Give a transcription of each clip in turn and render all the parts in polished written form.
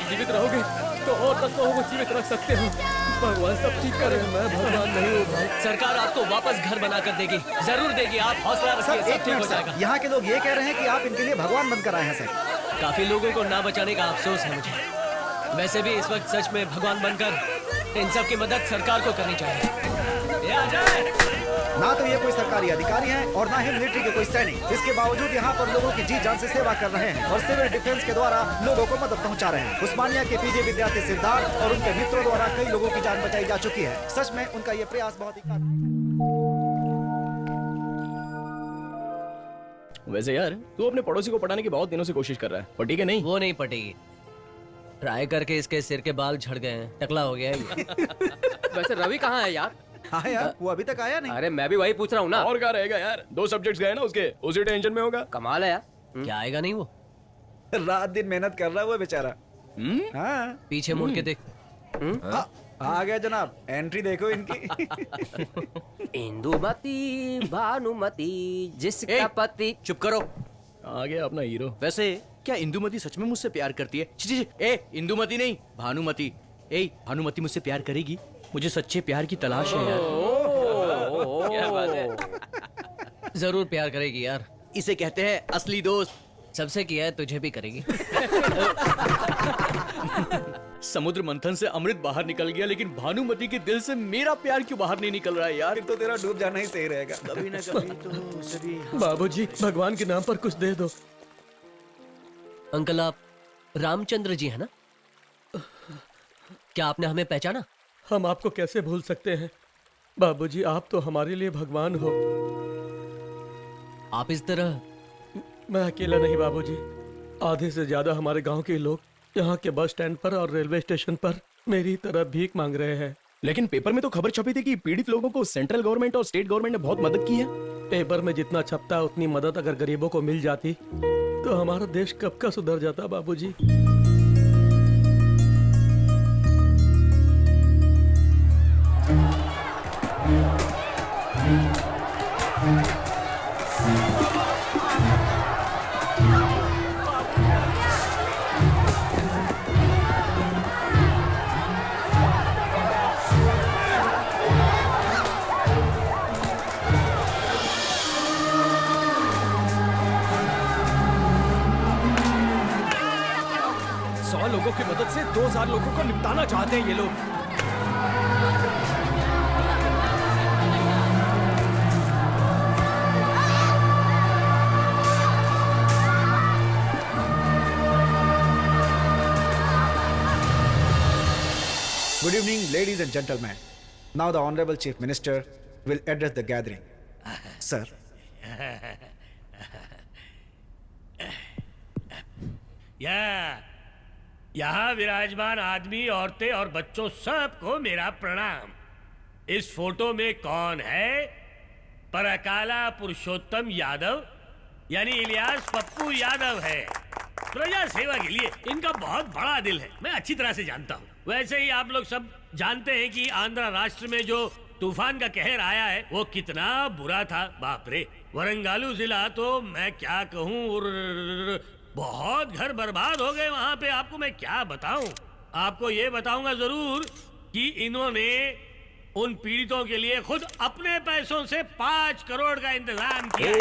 जीवित रहोगे तो और 10 लोगों को जीवित रख सकते हो। भगवान सब ठीक करे, मैं भगवान नहीं हूँ भाई। सरकार आपको वापस घर बना कर देगी, जरूर देगी। आप हौसला रखिए, सब ठीक हो जाएगा। यहाँ के लोग ये कह रहे हैं कि आप इनके लिए भगवान बनकर आए हैं सर। काफी लोगों को ना बचाने का अफसोस है मुझे। वैसे भी इस वक्त सच में भगवान बनकर इन सब की मदद सरकार को करनी चाहिए। ये आ जाए। ना तो ये कोई सरकारी अधिकारी हैं और ना ही मिलिट्री के कोई सैनिक। इसके बावजूद यहाँ पर लोगों की जी जान से सेवा कर रहे हैं और सिविल डिफेंस के द्वारा लोगों को मदद पहुँचा रहे हैं। उस्मानिया के पीजी विद्यार्थी सिद्धार्थ और उनके मित्रों द्वारा कई लोगों की जान बचाई जा चुकी है। सच में उनका ये प्रयास बहुत ही वैसे यार, तू अपने पड़ोसी को पटाने की बहुत दिनों से कोशिश कर रहा है, पटी के नहीं? वो नहीं पटेगी। ट्राई करके इसके सिर के बाल झड़ गए हैं, टकला हो गया है ये। वैसे रवि कहाँ है यार? हाँ यार, वो अभी तक आया नहीं। अरे मैं भी वही पूछ रहा हूँ ना। और कहाँ रहेगा यार, 2 सब्जेक्ट्स गए ना उसके, उसी टेंशन में होगा। कमाल है यार। क्या आएगा नहीं वो? रात दिन मेहनत कर रहा है वो बेचारा। हाँ। पीछे मुड़ के देख। आ गया जनाब, एंट्री देखो इनकी। इंदुमती भानुमती जिसका पति। चुप करो। आ गया अपना हीरो। वैसे क्या इंदुमती सच में मुझसे प्यार करती है? छी, छी, छी, ए इंदुमती नहीं, भानुमती। ए भानुमती मुझसे प्यार करेगी? मुझे सच्चे प्यार की तलाश है यार। क्या बात है। जरूर प्यार करेगी यार। इसे कहते हैं असली दोस्त। सबसे किया है, तुझे भी करेगी। समुद्र मंथन से अमृत बाहर निकल गया, लेकिन भानुमति के दिल से मेरा प्यार क्यों बाहर नहीं निकल रहा है यार? तो तेरा डूब जाना ही सही रहेगा। कभी ना कभी तो सभी। बाबूजी, भगवान के नाम पर कुछ दे दो। अंकल, आप रामचंद्र जी है ना? क्या आपने हमें पहचाना? हम आपको कैसे भूल सकते हैं बाबूजी, आप तो हमारे लिए भगवान हो। आप इस तरह। मैं अकेला नहीं बाबूजी, आधे से ज्यादा हमारे गांव के लोग यहाँ के बस स्टैंड पर और रेलवे स्टेशन पर मेरी तरह भीख मांग रहे हैं। लेकिन पेपर में तो खबर छपी थी कि पीड़ित लोगों को सेंट्रल गवर्नमेंट और स्टेट गवर्नमेंट ने बहुत मदद की है। पेपर में जितना छपता है उतनी मदद अगर गरीबों को मिल जाती तो हमारा देश कब का सुधर जाता बाबूजी। लोगों की मदद से 2000 लोगों को निपटाना चाहते हैं ये लोग। Good evening, ladies and gentlemen. Now the Honorable Chief Minister will address the gathering. Sir. यहाँ विराजमान आदमी, औरतें और बच्चों सबको मेरा प्रणाम। इस फोटो में कौन है? परकाला पुरुषोत्तम यादव यानी इलियास पप्पू यादव है। प्रजा सेवा के लिए इनका बहुत बड़ा दिल है, मैं अच्छी तरह से जानता हूँ। वैसे ही आप लोग सब जानते हैं कि आंध्र राष्ट्र में जो तूफान का कहर आया है वो कितना बुरा था। बाप रे, वरंगालू जिला तो मैं क्या कहूँ, बहुत घर बर्बाद हो गए वहां पे। आपको मैं क्या बताऊं? आपको ये बताऊंगा जरूर कि इन्होंने उन पीड़ितों के लिए खुद अपने पैसों से 5 करोड़ का इंतजाम किया।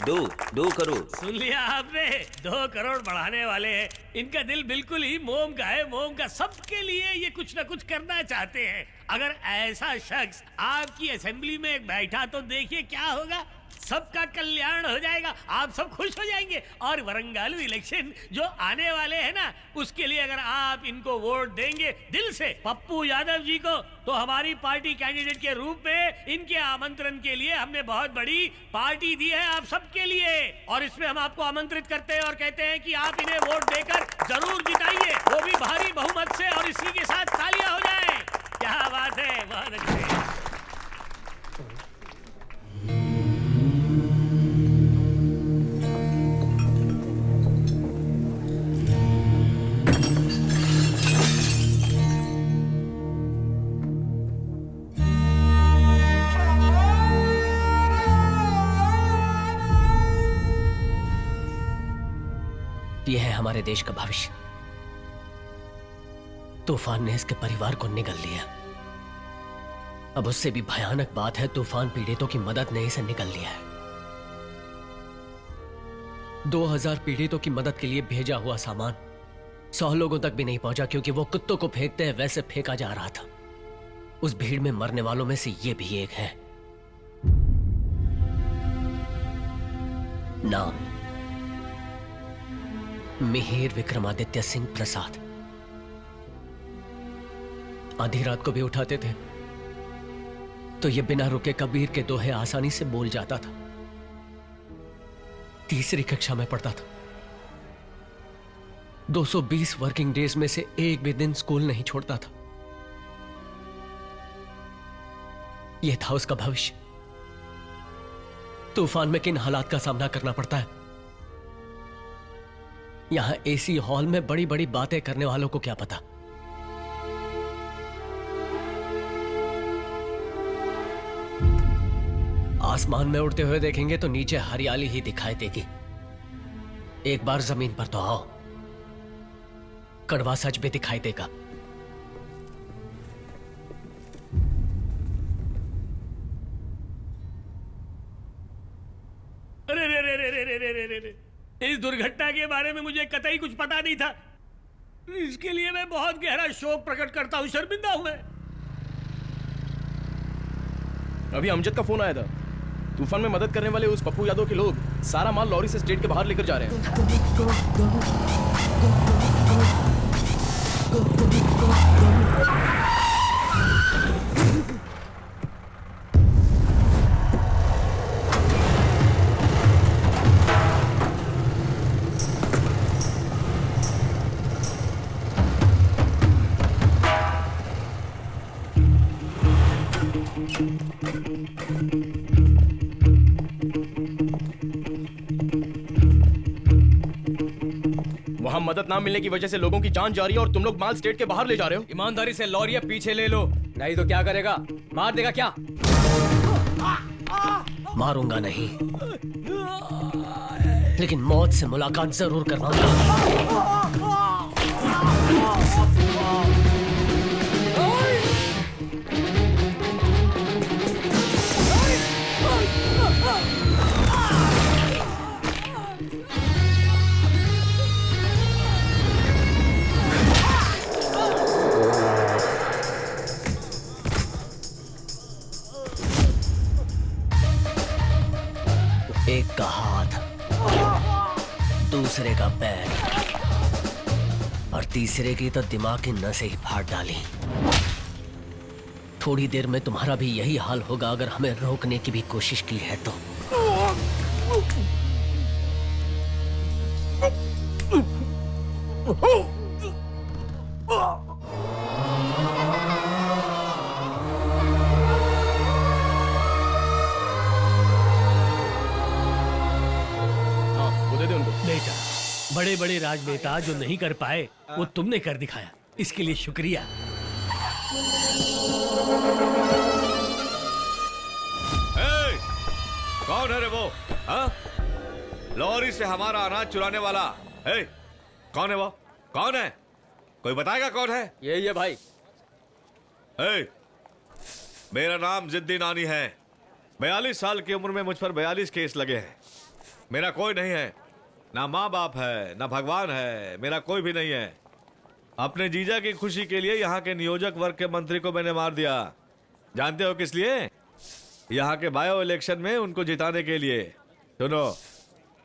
2 करोड़ सुन लिया आपने? 2 करोड़ बढ़ाने वाले हैं। इनका दिल बिल्कुल ही मोम का है, मोम का। सबके लिए ये कुछ ना कुछ करना चाहते हैं। अगर ऐसा शख्स आपकी असेंबली में बैठा तो देखिए क्या होगा। सबका कल्याण हो जाएगा, आप सब खुश हो जाएंगे। और वरंगालू इलेक्शन जो आने वाले हैं ना, उसके लिए अगर आप इनको वोट देंगे दिल से, पप्पू यादव जी को, तो हमारी पार्टी कैंडिडेट के रूप में इनके आमंत्रण के लिए हमने बहुत बड़ी पार्टी दी है आप सबके लिए। और इसमें हम आपको आमंत्रित करते हैं और कहते हैं कि आप इन्हें वोट देकर जरूर जिताइए, वो भी भारी बहुमत से। और इसी के साथ तालियां हो जाए। क्या बात है, बहुत अच्छे। ये है हमारे देश का भविष्य। तूफान ने इसके परिवार को निगल लिया। अब उससे भी भयानक बात है, तूफान पीड़ितों की मदद ने इसे निगल लिया है। 2000 पीड़ितों की मदद के लिए भेजा हुआ सामान 100 लोगों तक भी नहीं पहुंचा, क्योंकि वो कुत्तों को फेंकते हैं वैसे फेंका जा रहा था। उस भीड़ में मरने वालों में से ये भी एक है। नाम मिहिर विक्रमादित्य सिंह प्रसाद। आधी रात को भी उठाते थे तो ये बिना रुके कबीर के दोहे आसानी से बोल जाता था। 3री कक्षा में पढ़ता था। 220 वर्किंग डेज में से एक भी दिन स्कूल नहीं छोड़ता था। यह था उसका भविष्य। तूफान में किन हालात का सामना करना पड़ता है, यहां एसी हॉल में बड़ी बड़ी बातें करने वालों को क्या पता। आसमान में उड़ते हुए देखेंगे तो नीचे हरियाली ही दिखाई देगी। एक बार जमीन पर तो आओ, कड़वा सच भी दिखाई देगा। अरे रे रे रे रे रे रे रे रे रे। इस दुर्घटना के बारे में मुझे कतई कुछ पता नहीं था। इसके लिए मैं बहुत गहरा शोक प्रकट करता हूं, शर्मिंदा हूं मैं। अभी अमजद का फोन आया था। तूफान में मदद करने वाले उस पप्पू यादव के लोग सारा माल लॉरी से स्टेट के बाहर लेकर जा रहे हैं। वहां मदद ना मिलने की वजह से लोगों की जान जा रही है और तुम लोग माल स्टेट के बाहर ले जा रहे हो। ईमानदारी से लॉरिया पीछे ले लो। नहीं तो क्या करेगा? मार देगा क्या? मारूंगा नहीं, लेकिन मौत से मुलाकात जरूर करवाऊंगा। एक का हाथ, दूसरे का पैर और तीसरे की तो दिमाग की नसें ही फाड़ डाली। थोड़ी देर में तुम्हारा भी यही हाल होगा अगर हमें रोकने की भी कोशिश की है तो। बेटा, बड़े बड़े राजनेता जो नहीं कर पाए वो तुमने कर दिखाया, इसके लिए शुक्रिया। कौन है रे वो? हाँ? लॉरी से हमारा अनाज चुराने वाला है? कौन है वो? कौन है? कोई बताएगा कौन है? यही है भाई। मेरा नाम जिद्दी नानी है। 42 साल की उम्र में मुझ पर 42 केस लगे हैं। मेरा कोई नहीं है, ना माँ बाप है, ना भगवान है, मेरा कोई भी नहीं है। अपने जीजा की खुशी के लिए यहाँ के नियोजक वर्ग के मंत्री को मैंने मार दिया। जानते हो किस लिए? यहाँ के बायो इलेक्शन में उनको जिताने के लिए। सुनो,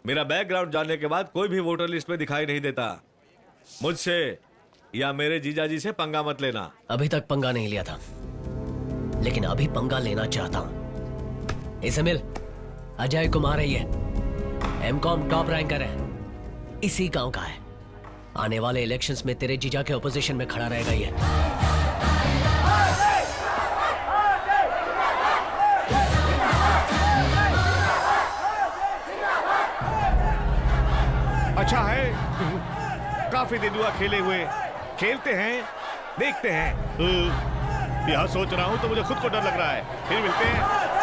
मेरा बैकग्राउंड जानने के बाद कोई भी वोटर लिस्ट में दिखाई नहीं देता। मुझसे या मेरे जीजाजी से पंगा मत लेना। अभी तक पंगा नहीं लिया था, लेकिन अभी पंगा लेना चाहता हूं। इसे मिल, अजय कुमार है ये, एमकॉम टॉप रैंकर है, इसी गांव का है। आने वाले इलेक्शंस में तेरे जीजा के ऑपोजिशन में खड़ा रहेगा ये। अच्छा है, काफी दिन हुआ खेले हुए। खेलते हैं, देखते हैं। यहाँ सोच रहा हूँ तो मुझे खुद को डर लग रहा है। फिर मिलते हैं।